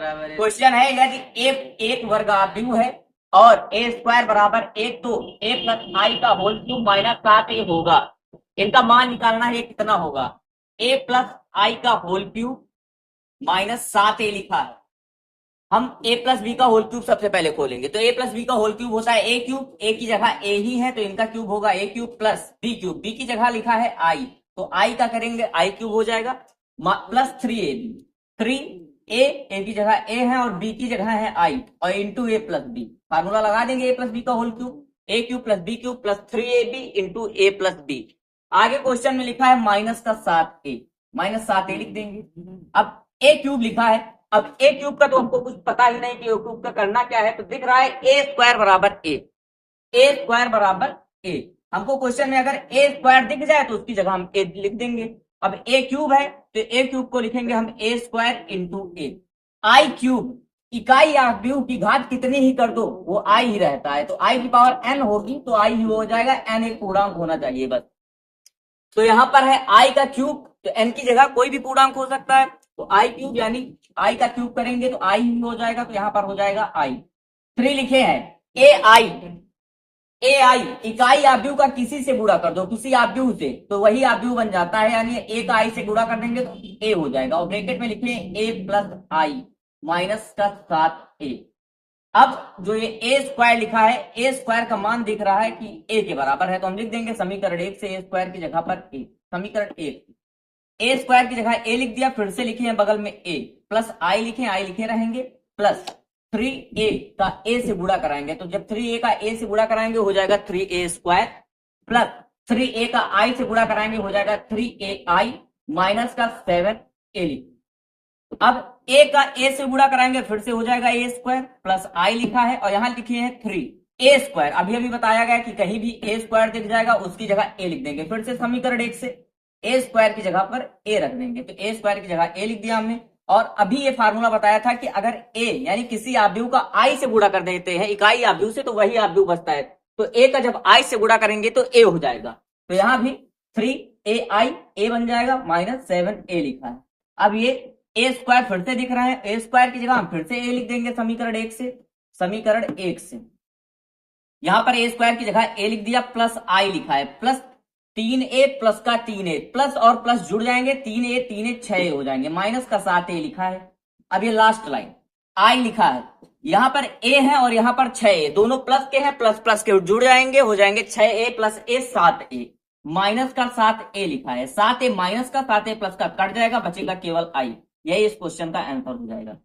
Question है यदि ए एक वर्गाव्यू है और ए स्क्वायर बराबर एक, तो ए प्लस आई का होल क्यूब माइनस 7a होगा। इनका मान निकालना है, कितना होगा। ए प्लस आई का होल क्यूब माइनस 7a लिखा है। हम ए प्लस बी का होल क्यूब सबसे पहले खोलेंगे, तो ए प्लस बी का होल क्यूब होता है ए क्यूब, ए की जगह ए ही है तो इनका क्यूब होगा A cube plus B cube, B की जगह लिखा है आई, तो आई का करेंगे आई क्यूब हो जाएगा प्लस 3ab, 3a की जगह ए है और बी की जगह है आई और into A plus B. Formula लगा देंगे ए प्लस बी का whole cube, A cube plus B cube plus 3ab into A plus B. आगे क्वेश्चन में लिखा है माइनस का 7a, माइनस 7a लिख देंगे। अब ए क्यूब लिखा है, अब ए क्यूब का तो हमको कुछ पता ही नहीं कि ए क्यूब का करना क्या है, तो दिख रहा है ए स्क्वायर बराबर ए, ए स्क्वायर बराबर ए। हमको क्वेश्चन में अगर ए स्क्वायर दिख जाए तो उसकी जगह हम ए लिख देंगे। अब ए क्यूब है तो ए क्यूब को लिखेंगे हम ए स्क्वायर इंटू ए। आई क्यूब इकाई आव्यूह की घात कितनी ही कर दो वो आई ही रहता है, तो आई की पावर एन होगी तो आई ही हो जाएगा, एन एक पूर्णांक होना चाहिए बस। तो यहां पर है आई का क्यूब, तो एन की जगह कोई भी पूर्णांक हो सकता है, तो आई क्यूब यानी आई का क्यूब करेंगे तो आई ही हो जाएगा, तो यहां पर हो जाएगा आई। 3 लिखे हैं ए आई, ए आई इकाई आव्यूह का किसी से गुणा कर दो, किसी आव्यूह से, तो वही आव्यूह बन जाता है, यानी ए का आई से गुणा कर देंगे तो ए हो जाएगा, और ब्रैकेट में लिखे ए प्लस आई माइनस का 7a। अब जो ये ए स्क्वायर लिखा है, ए स्क्वायर का मान दिख रहा है कि ए के बराबर है, तो हम लिख देंगे समीकरण 1 से ए स्क्वायर की जगह पर ए, समीकरण 1 ए स्क्वायर की जगह ए लिख दिया, फिर से लिखे हैं बगल में ए प्लस आई लिखे, आई लिखे रहेंगे प्लस 3a का a से गुणा कराएंगे, तो जब 3a का a से गुणा कराएंगे हो जाएगा 3a स्क्वायर प्लस 3a का i से गुणा कराएंगे हो जाएगा 3ai माइनस का 7a लिख। अब a का a से गुणा कराएंगे फिर से हो जाएगा a स्क्वायर प्लस i लिखा है और यहां लिखे हैं 3a स्क्वायर। अभी बताया गया कि कहीं भी a स्क्वायर दिख जाएगा उसकी जगह a लिख देंगे, फिर से समीकरण 1 से a स्क्वायर की जगह पर a रख देंगे, तो a स्क्वायर की जगह a लिख दिया हमने। और अभी ये फार्मूला बताया था कि अगर a यानी किसी आव्यूह का i से गुणा कर देते हैं इकाई आव्यूह से तो वही आव्यूह बचता है, तो a का जब i से गुणा करेंगे तो a हो जाएगा, तो यहां भी 3ai a बन जाएगा माइनस 7a लिखा है। अब ये a स्क्वायर फिर से दिख रहा है, a स्क्वायर की जगह हम फिर से a लिख देंगे समीकरण 1 से, समीकरण 1 से यहां पर a स्क्वायर की जगह a लिख दिया प्लस i लिखा है प्लस 3a प्लस का 3a, प्लस और प्लस जुड़ जाएंगे 3a 3a 6a हो जाएंगे, माइनस का 7a लिखा है। अब ये लास्ट लाइन i लिखा है, यहां पर a है और यहां पर 6a, दोनों प्लस के हैं, प्लस प्लस के जुड़ जाएंगे हो जाएंगे 6a plus a 7a, minus का 7a लिखा है, 7a माइनस का 7a प्लस का कट जाएगा, बचेगा केवल i। यही इस क्वेश्चन का आंसर हो जाएगा।